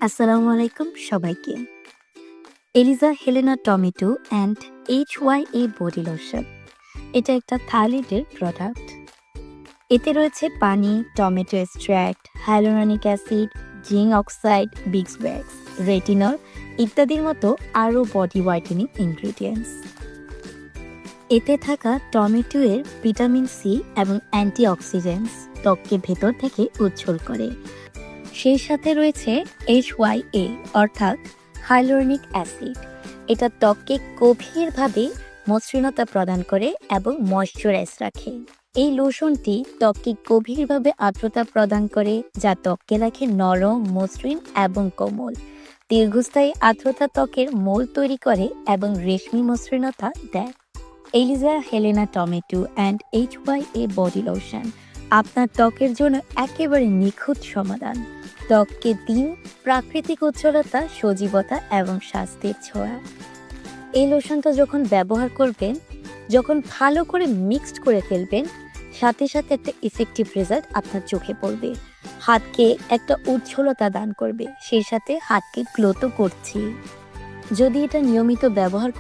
আসসালামু আলাইকুম সবাইকে। Eliza Helena tomato and HYA body lotion. এটা একটা থাইল্যান্ডের প্রোডাক্ট। এতে রয়েছে পানি, tomato extract, hyaluronic acid, zinc oxide, beeswax, retinol ইত্যাদির মতো আরও বডি হোয়াইটেনিং ইনগ্রিডিয়েন্টস। এতে থাকা টমেটো এর ভিটামিন সি এবং অ্যান্টিঅক্সিডেন্টস ত্বককে ভেতর থেকে উজ্জ্বল করে। সেই সাথে রয়েছে HYA অর্থাৎ হাইলোরনিক অ্যাসিড। এটা ত্বককে গভীরভাবে মসৃণতা প্রদান করে এবং ময়শ্চারাইজ রাখে। এই লোশনটি ত্বককে গভীরভাবে আর্দ্রতা প্রদান করে, যা ত্বককে রাখে নরম, মসৃণ এবং কোমল। দীর্ঘস্থায়ী আর্দ্রতা ত্বকের মোল তৈরি করে এবং রেশমি মসৃণতা দেয়। Eliza Helena tomato and HYA body lotion আপনার ত্বকের জন্য একেবারে নিখুঁত সমাধান। ত্বককে দিন প্রাকৃতিক উজ্জ্বলতা, সজীবতা এবং স্বাস্থ্যের ছোঁয়া। এই লোশনটা যখন ব্যবহার করবেন, যখন ভালো করে মিক্সড করে ফেলবেন, সাথে সাথে একটা ইফেক্টিভ রেজাল্ট আপনার চোখে পড়বে। হাতকে একটা উজ্জ্বলতা দান করবে, সেই সাথে হাতকে গ্লো তো করছি। যদি এটা নিয়মিত ব্যবহার